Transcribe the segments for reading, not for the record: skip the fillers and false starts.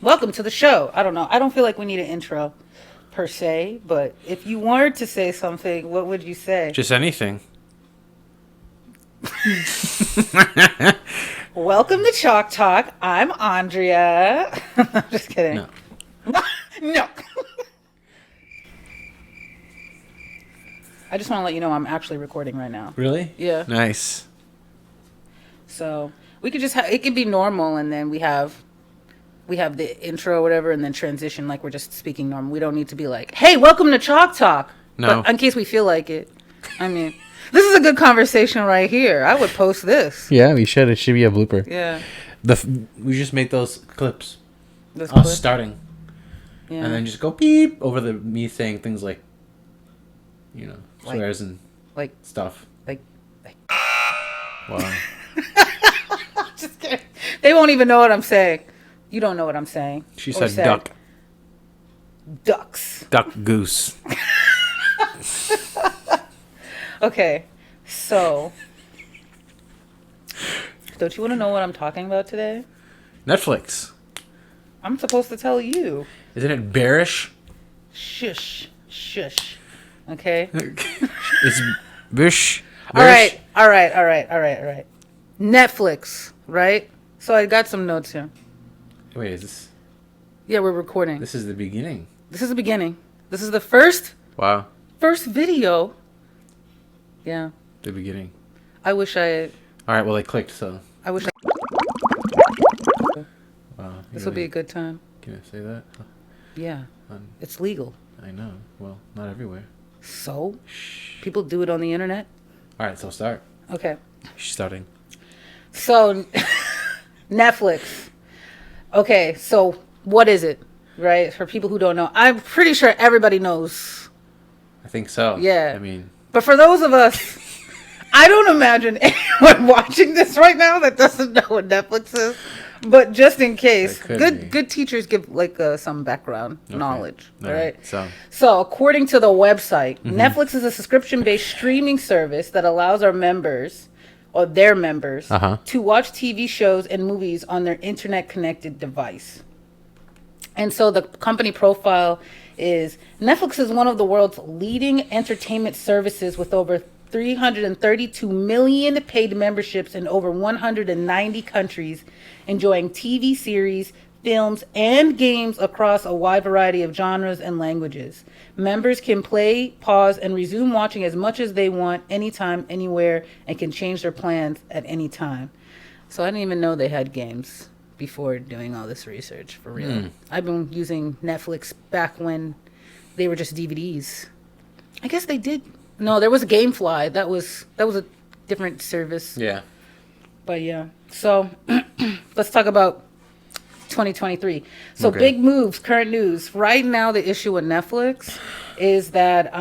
welcome to the show. I don't know. I don't feel like we need an intro per se, but if you were to say something, what would you say? Just anything. Welcome to Chalk Talk. I'm Andrea. I'm just kidding. No. No. I just want to let you know I'm actually recording right now. Really? Yeah. Nice. So we could just it could be normal, and then we have the intro or whatever, and then transition like we're just speaking normal. We don't need to be like, hey, welcome to Chalk Talk. No. But in case we feel like it. I mean, this is a good conversation right here. I would post this. Yeah, we should. It should be a blooper. Yeah. We just make those clips. This Us clip? starting. Yeah. And then just go beep over me saying things like, swears and like stuff. like Wow. just kidding. They won't even know what I'm saying. You don't know what I'm saying. She Or said duck. Ducks. Duck goose. Okay. So don't you want to know what I'm talking about today? Netflix. I'm supposed to tell you. Isn't it bearish? Shush. Shush. Okay. It's bish. All right. Netflix, right? So I got some notes here. Wait, is this? Yeah, we're recording. This is the beginning. This is the beginning. This is the first Wow. video. Yeah. The beginning. I wish I All right. Well, I clicked, so. Wow. Wow. This will be a good time. Can I say that? Yeah. It's legal. I know. Well, not everywhere. So? People do it on the internet? All right. So start. Okay. She's starting. So, Netflix. Okay, so what is it, right? For people who don't know, I'm pretty sure everybody knows. I think so. Yeah. I mean. But for those of us, I don't imagine anyone watching this right now that doesn't know what Netflix is. But just in case, good teachers give like some background knowledge, All right? So according to the website, Netflix is a subscription-based streaming service that allows our members or their members to watch TV shows and movies on their internet-connected device. And so the company profile is Netflix is one of the world's leading entertainment services with over 332 million paid memberships in over 190 countries, enjoying TV series, films, and games across a wide variety of genres and languages. Members can play, pause, and resume watching as much as they want, anytime, anywhere, and can change their plans at any time. So I didn't even know they had games before doing all this research, for real. I've been using Netflix back when they were just DVDs. I guess they did. No, there was a GameFly. That was a different service. Yeah. But yeah. So let's talk about 2023. So big moves, current news. Right now the issue with Netflix is that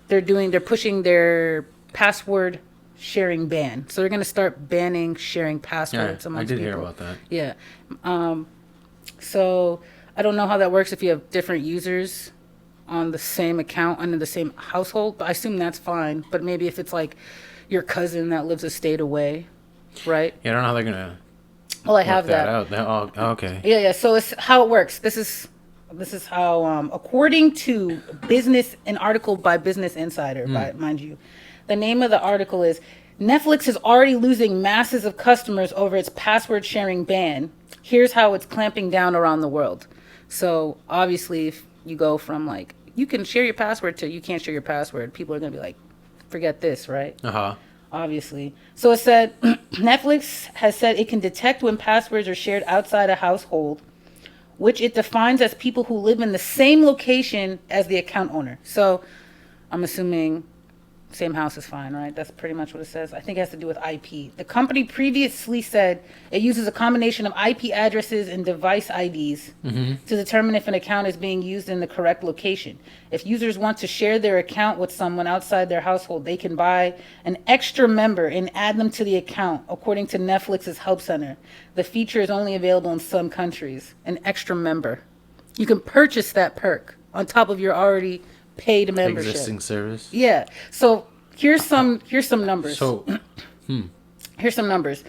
they're pushing their password sharing ban. So they're going to start banning sharing passwords amongst people. I did hear about that. Yeah. So I don't know how that works if you have different users on the same account under the same household, but I assume that's fine. But maybe if it's like your cousin that lives a state away, right? Yeah, I don't know how they're gonna. Well, I have that. Out. Oh, okay. Yeah. So it's how it works. This is how, according to an article by Business Insider, mind you, the name of the article is Netflix is already losing masses of customers over its password sharing ban. Here's how it's clamping down around the world. So obviously, if you go from like you can share your password to you can't share your password, people are gonna be like, forget this, right? Obviously. So it said Netflix has said it can detect when passwords are shared outside a household, which it defines as people who live in the same location as the account owner. So I'm assuming same house is fine, right? That's pretty much what it says. I think it has to do with IP. The company previously said it uses a combination of IP addresses and device IDs to determine if an account is being used in the correct location. If users want to share their account with someone outside their household, they can buy an extra member and add them to the account, according to Netflix's Help Center. The feature is only available in some countries. An extra member. You can purchase that perk on top of your already paid membership. Existing service. Yeah. So here's some numbers. So Here's some numbers.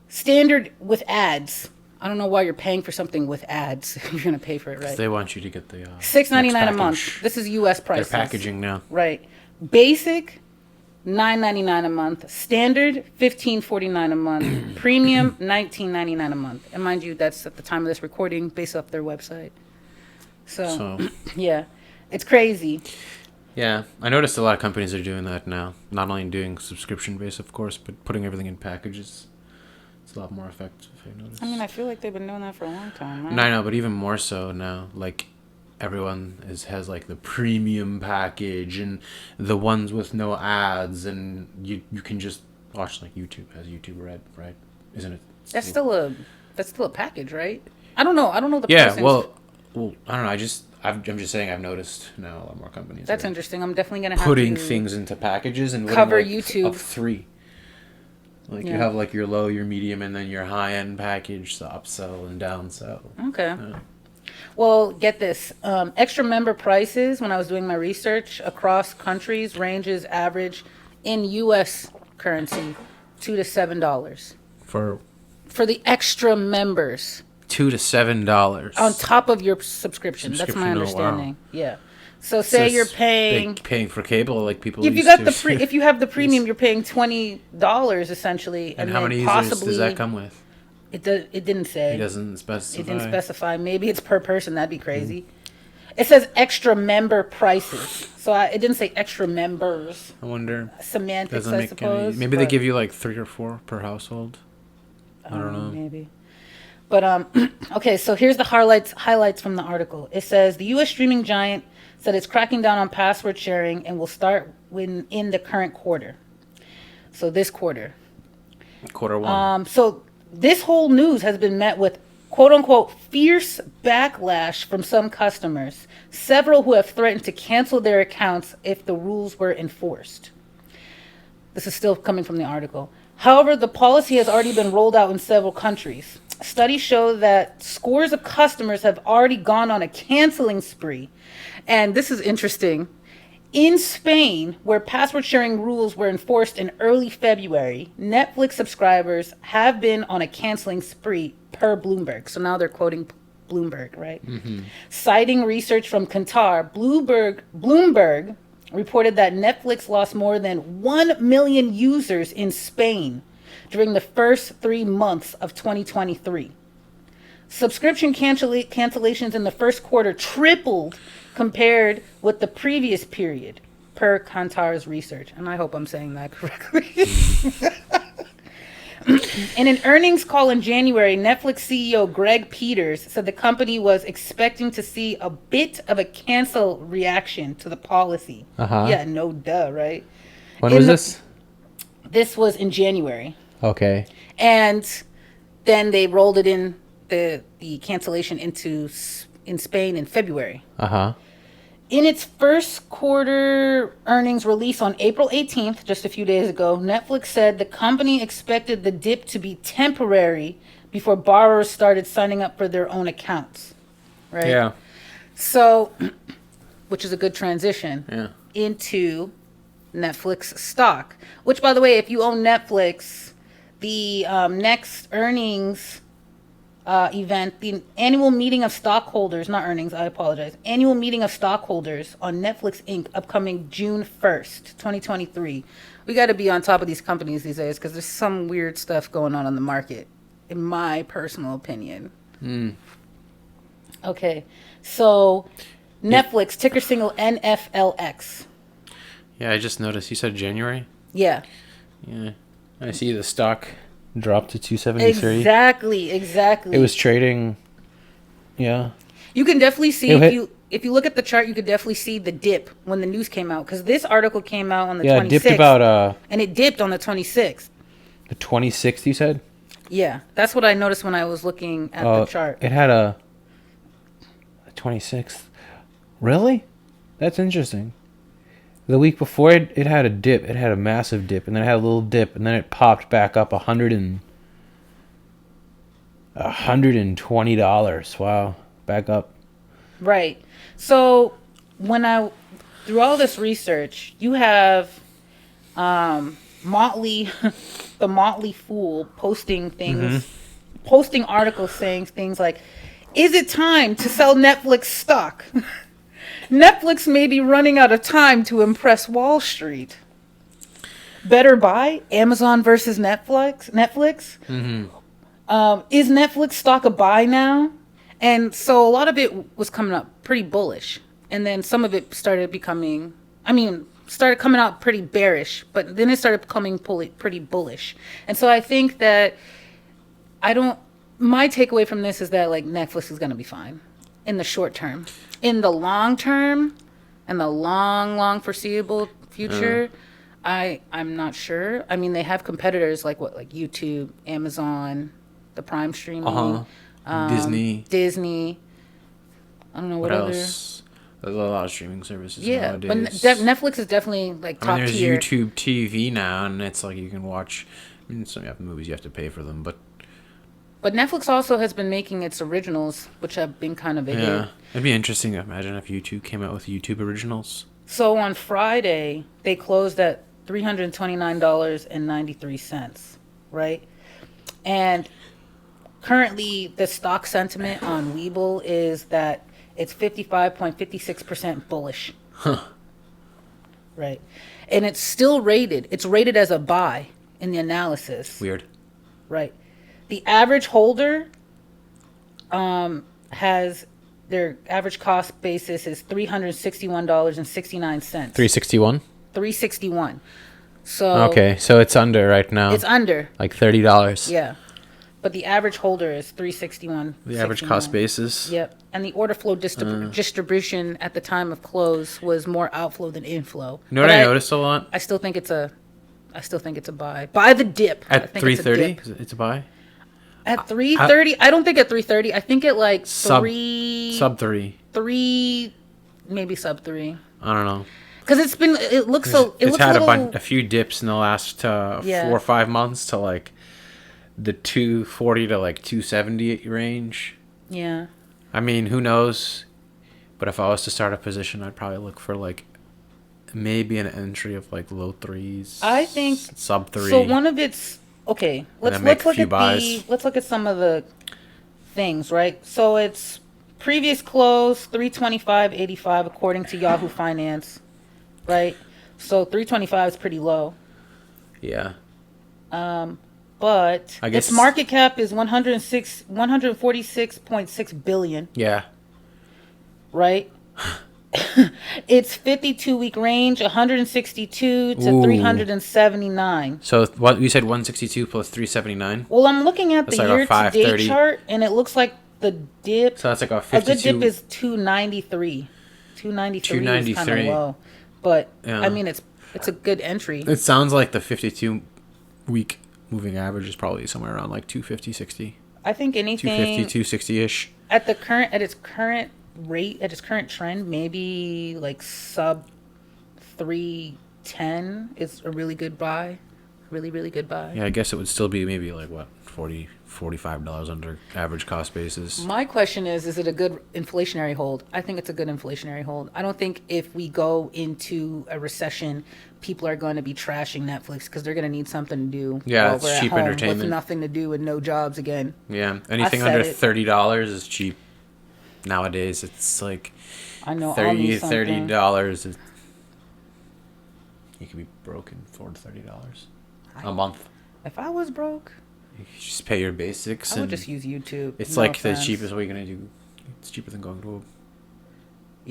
Standard with ads, I don't know why you're paying for something with ads. You're gonna pay for it, right? They want you to get the $6.99 a next month. package. This is U.S. prices. They're packaging now. Right. Basic, $9.99 a month. Standard, $15.49 a month. Premium, $19.99 a month. And mind you, that's at the time of this recording, based off their website. So yeah, it's crazy. Yeah, I noticed a lot of companies are doing that now. Not only doing subscription based, of course, but putting everything in packages. It's a lot more effective, I noticed. I mean, I feel like they've been doing that for a long time, right? No, I know, but even more so now. Like, everyone has like the premium package and the ones with no ads, and you can just watch like YouTube has YouTube Red, right? Isn't it? That's still a package, right? I don't know the Yeah, pricing. well, I don't know. I'm just saying I've noticed now a lot more companies. That's are interesting. I'm definitely gonna have putting to things into packages and cover like YouTube. up 3. Like you Yeah. have like your low, your medium, and then your high end package, so upsell and downsell. Okay. Yeah. Well, get this. Extra member prices, when I was doing my research across countries, ranges average in U.S. currency $2 to $7 For for the extra members $2 to $7 on top of your subscription. That's my Subscription, oh, wow. understanding. Yeah. So say you're paying for cable like people. if you used got to. if you have the premium, you're paying $20 essentially, and and how then many users possibly does that come with? It didn't say. It doesn't specify. It didn't specify. Maybe it's per person. That'd be crazy. It says extra member prices. So it didn't say extra members. I wonder. Semantics, Doesn't I make suppose. Maybe they but- give you like 3 or 4 per household. I don't know. Maybe. But okay, so here's the highlights from the article. It says the U.S. streaming giant said it's cracking down on password sharing and will start in the current quarter. So this quarter. Q1. So this whole news has been met with quote unquote fierce backlash from some customers, several who have threatened to cancel their accounts if the rules were enforced. This is still coming from the article. However, the policy has already been rolled out in several countries. Studies show that scores of customers have already gone on a canceling spree. And this is interesting. In Spain, where password sharing rules were enforced in early February, Netflix subscribers have been on a canceling spree per Bloomberg. So now they're quoting Bloomberg, right? Mm-hmm. Citing research from Qatar, Bloomberg reported that Netflix lost more than 1 million users in Spain during the first 3 months of 2023. Subscription cancellations in the first quarter tripled compared with the previous period, per Qatar's research. And I hope I'm saying that correctly. In an earnings call in January, Netflix CEO Greg Peters said the company was expecting to see a bit of a cancel reaction to the policy. Uh-huh. Yeah, no duh, right? When was this? This was in January. Okay. And then they rolled it in the cancellation in Spain in February. Uh-huh. In its first quarter earnings release on April 18th, just a few days ago, Netflix said the company expected the dip to be temporary before borrowers started signing up for their own accounts. Right? Yeah. So, which is a good transition Yeah. into Netflix stock. Which, by the way, if you own Netflix, the next earnings event, the annual meeting of stockholders, not earnings, I apologize, annual meeting of stockholders on Netflix Inc. upcoming June 1st, 2023. We got to be on top of these companies these days because there's some weird stuff going on the market, in my personal opinion. Okay, so Netflix, ticker symbol NFLX. Yeah, I just noticed. You said January? Yeah. Yeah. I see the stock. Dropped to 273. Exactly. It was trading. Yeah. You can definitely see It if you look at the chart, you could definitely see the dip when the news came out because this article came out on the 26th. Yeah, it dipped about and it dipped on the 26th. the 26th, you said? Yeah, that's what I noticed when I was looking at the chart. It had a 26th. Really? That's interesting. The week before it had a dip. It had a massive dip, and then it had a little dip, and then it popped back up $120. Wow, back up. Right. So through all this research, you have Motley, the Motley Fool posting things posting articles saying things like, "Is it time to sell Netflix stock? Netflix may be running out of time to impress Wall Street. Better buy Amazon versus Netflix. Is Netflix stock a buy now?" And so a lot of it was coming up pretty bullish, and then some of it started coming out pretty bearish, but then it started becoming pretty bullish. And so I think that my takeaway from this is that like Netflix is going to be fine in the short term. In the long term and the long foreseeable future, I'm not sure. I mean, they have competitors like YouTube, Amazon, the Prime streaming, Disney. I don't know what else. There's a lot of streaming services nowadays. But Netflix is definitely like top there's tier. YouTube TV now, and it's like you can watch. I mean, some movies you have to pay for them, but Netflix also has been making its originals, which have been kind of a hit. It'd be interesting to imagine if YouTube came out with YouTube originals. So on Friday, they closed at $329.93, right? And currently, the stock sentiment on Webull is that it's 55.56% bullish. Huh. Right. And it's still rated. It's rated as a buy in the analysis. Weird. Right. The average holder has their average cost basis is $361.69. 361. $361. So Okay, so it's under right now. it's under. Like $30. Yeah. But the average holder is $361. The average cost basis. Yep. And the order flow distribution at the time of close was more outflow than inflow. You know what I noticed a lot? I still think it's a buy. Buy the dip. At 330, it's a buy. At 330, I don't think at 330. I think at like Sub 3, maybe sub 3. I don't know. Because it looks It's had a little, a few dips in the last 4 or 5 months to like the 240 to like 270 range. Yeah. I mean, who knows? But if I was to start a position, I'd probably look for like maybe an entry of like low 3s. I think sub 3. So one of its okay. Let's look at some of the things, right? So it's previous close 325.85 according to Yahoo Finance, right? So 325 is pretty low. Yeah. But I guess its market cap is 146.6 billion. Yeah. Right? Its 52-week range 162 to 379. So what you said 162 plus 379? Well, I'm looking at the year-to-date chart, and it looks like the dip. So that's like a 52. A good dip is 293. 293 is kind of low, but I mean it's a good entry. It sounds like the 52-week moving average is probably somewhere around like 250, 60. I think anything 250, 260ish. At its current rate, at its current trend, maybe like sub 310 is a really good buy. Really, really good buy. Yeah, I guess it would still be maybe like what, $45 under average cost basis. My question is it a good inflationary hold? I think it's a good inflationary hold. I don't think if we go into a recession, people are going to be trashing Netflix because they're going to need something to do. Yeah, it's cheap entertainment with nothing to do and no jobs again. Yeah, anything under $30 is cheap. Nowadays, it's like $30. You can be broken for $30 a month. If I was broke, you just pay your basics. I would just use YouTube. It's like the cheapest way you're gonna do. It's cheaper than going to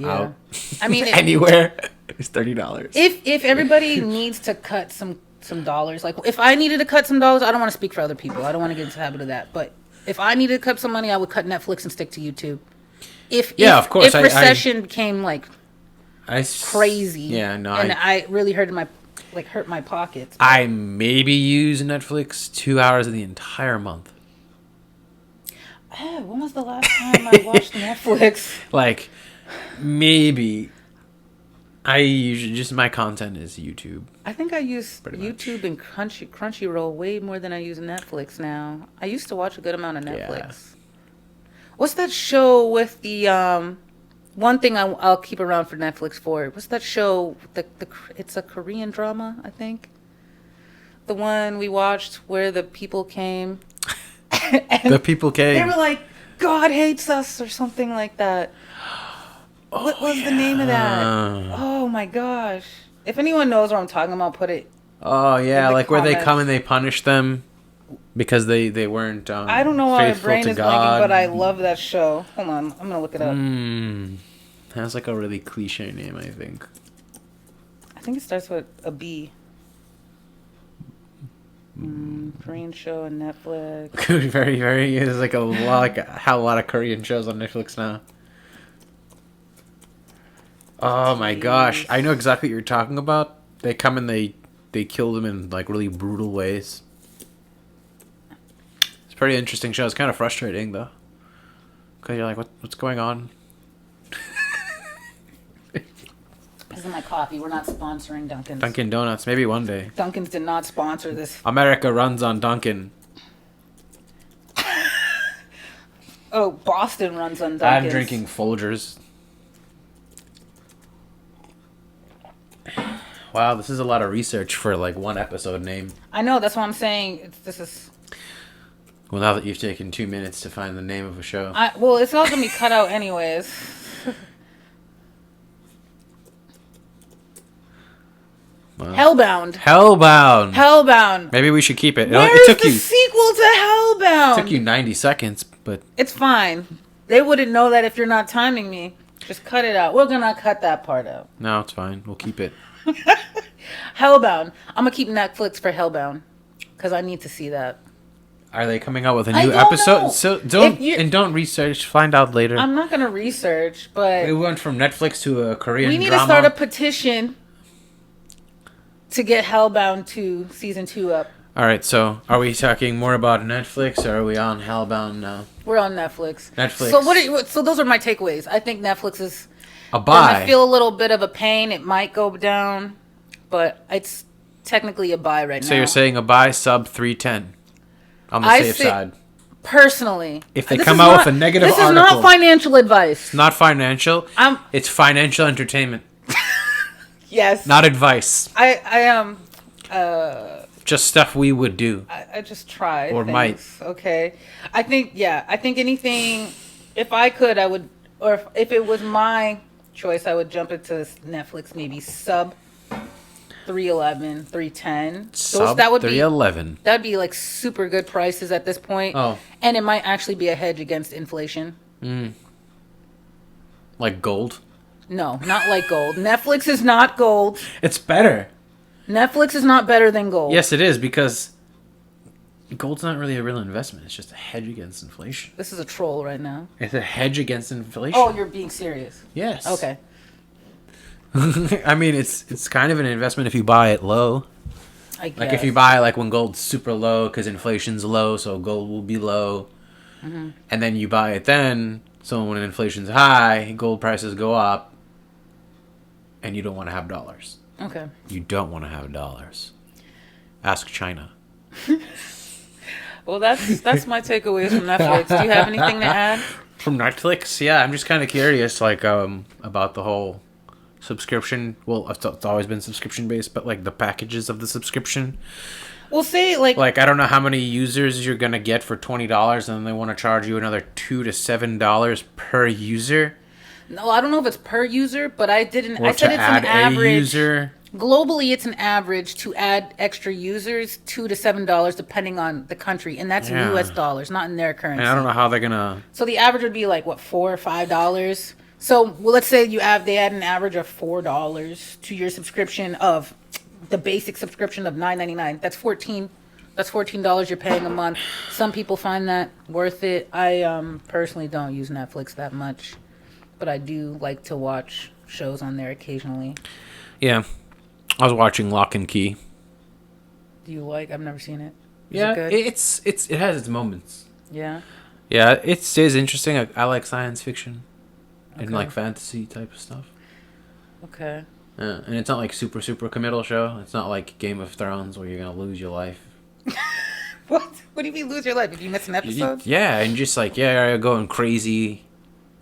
out. I mean, anywhere is $30. If everybody needs to cut some dollars, like if I needed to cut some dollars, I don't want to speak for other people. I don't want to get into the habit of that. But if I needed to cut some money, I would cut Netflix and stick to YouTube. Of course. If recession became like crazy, and I really hurt my pockets. I maybe use Netflix 2 hours of the entire month. When was the last time I watched Netflix? Like, maybe. I usually just my content is YouTube. I think I use YouTube and Crunchyroll way more than I use Netflix now. I used to watch a good amount of Netflix. Yeah. What's that show with the one thing I'll keep around for Netflix for? What's that show? It's a Korean drama, I think. The one we watched where the people came. And The people they came. were like, God hates us or something like that. What was the name of that? Oh my gosh. If anyone knows what I'm talking about, put it. Oh yeah, In the like where they come comments. and they punish them because they weren't I don't know why my faithful brain to is God. blanking, but I love that show. Hold on, I'm gonna look it up. Has like a really cliche name, I think. I think it starts with a B. Korean show on Netflix. Very, very. There's like a lot of Korean shows on Netflix now. Oh my gosh, I know exactly what you're talking about. They come and they kill them in like really brutal ways. It's a pretty interesting show. It's kind of frustrating though, because you're like, what's going on? This is my coffee. We're not sponsoring Dunkin's. Dunkin' Donuts, maybe one day. Dunkin's did not sponsor this. America runs on Dunkin'. Oh, Boston runs on Dunkin's. I'm drinking Folgers. Wow, this is a lot of research for like one episode name. I know. That's what I'm saying. This is. Well, now that you've taken 2 minutes to find the name of a show. Well, it's all gonna be cut out anyways. Wow. Hellbound. Hellbound. Maybe we should keep it. Where's It took the you sequel to Hellbound? took you 90 seconds, but It's fine. They wouldn't know that if you're not timing me. Just cut it out. We're gonna cut that part out. no, it's fine. We'll keep it. Hellbound. I'm gonna keep Netflix for Hellbound because I need to see that. Are they coming out with a I new don't episode? know. So If don't research. Find out later. I'm not gonna research, but It went from Netflix to a Korean we need drama. to start a petition to get Hellbound 2 season 2 up. All right, so are we talking more about Netflix or are we on Hellbound now? We're on Netflix. Netflix. So those are my takeaways. I think Netflix is A gonna buy. feel a little bit of a pain. It might go down, but it's technically a buy right now. So you're saying a buy sub 310 on the I safe say- side. Personally, If they this come is out not- with a negative this article. is not financial advice. Not financial. It's financial entertainment, Yes, not advice. I am. Just stuff we would do. I just try Or things, might. Okay, I think anything. If I could, I would. Or if it was my choice, I would jump into Netflix. Maybe sub 311, 310. Sub that would be 311. that'd be like super good prices at this point. Oh. And it might actually be a hedge against inflation. Like gold. No, not like gold. Netflix is not gold. It's better. Netflix is not better than gold. Yes, it is, because gold's not really a real investment. It's just a hedge against inflation. This is a troll right now. It's a hedge against inflation. Oh, you're being serious. Yes. Okay. I mean, it's kind of an investment if you buy it low. I guess. Like if you buy like when gold's super low because inflation's low, so gold will be low. Mm-hmm. And then you buy it then, so when inflation's high, gold prices go up. And you don't want to have dollars. Okay. You don't want to have dollars. Ask China. Well, that's my takeaways from Netflix. Do you have anything to add? From Netflix? Yeah, I'm just kind of curious, like, about the whole subscription. Well, it's always been subscription based, but like the packages of the subscription. We'll say like I don't know how many users you're gonna get for $20, and then they want to charge you another $2 to $7 per user. no, I don't know if it's per user, but I didn't. Or I said to it's add an average. a user. Globally, it's an average to add extra users, $2 to $7, depending on the country, and that's Yeah. U.S. dollars, not in their currency. And I don't know how they're gonna. So the average would be like what, $4 or $5. So well, let's say they add an average of $4 to your subscription of the basic subscription of $9.99. That's $14 you're paying a month. Some people find that worth it. I personally don't use Netflix that much, but I do like to watch shows on there occasionally. Yeah, I was watching Lock and Key. Do you like? I've never seen it. Is Yeah, it good? it has its moments. Yeah. Yeah, it stays interesting. I like science fiction and Okay. like fantasy type of stuff. Okay. Yeah, and it's not like super committal show. It's not like Game of Thrones where you're gonna lose your life. What? What do you mean lose your life if you miss an episode? Yeah, and just like you're going crazy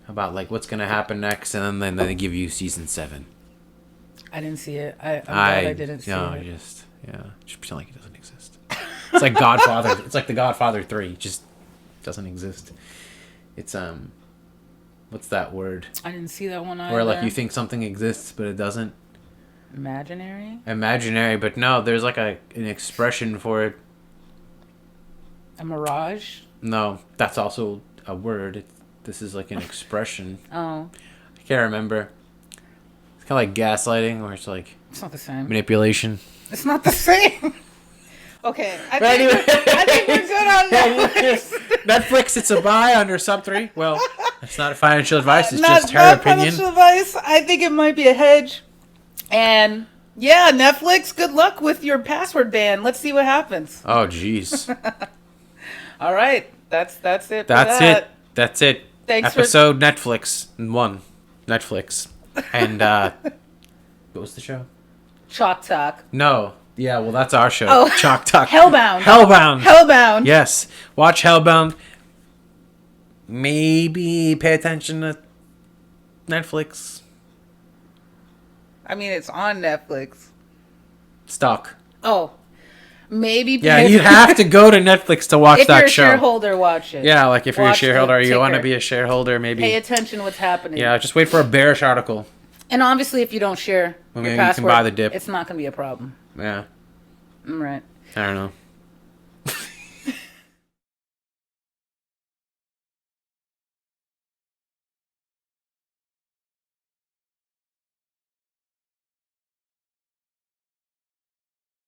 about like what's gonna happen next, and then they give you season 7. I didn't see it. I'm glad I didn't see no, it. just pretend like it doesn't exist. It's like Godfather. It's like the Godfather 3. Just doesn't exist. It's what's that word? I didn't see that one either. Where like you think something exists but it doesn't. Imaginary? Imaginary, but no, there's like an expression for it. A mirage? No, that's also a word. This is like an expression. Oh. I can't remember. It's kind of like gaslighting, where it's like It's not the same. manipulation. It's not the same. Okay. I think we're good on Netflix. Netflix, it's a buy under sub 3. Well, it's not financial advice. It's Not- just her not opinion. financial advice. I think it might be a hedge. And yeah, Netflix, good luck with your password ban. Let's see what happens. Oh, jeez. All right. That's it. for That's that. it. That's it. Thanks for- Episode Netflix 1. Netflix. And what was the show? ChalkTalk. No. Yeah, well, that's our show. Oh. ChalkTalk. Hellbound. Hellbound. Hellbound. Yes. Watch Hellbound. Maybe pay attention to Netflix. I mean, it's on Netflix. Stock. Oh. Maybe. Yeah, pay- you have to go to Netflix to watch if that you're a show. shareholder, watch it. Yeah, like if you're a Watch the shareholder, you want to ticker. be a shareholder, maybe. Pay attention to what's happening. Yeah, just wait for a bearish article. And obviously, if you don't share Well, your maybe you can password, buy the dip. it's not going to be a problem. Yeah, All right. I don't know.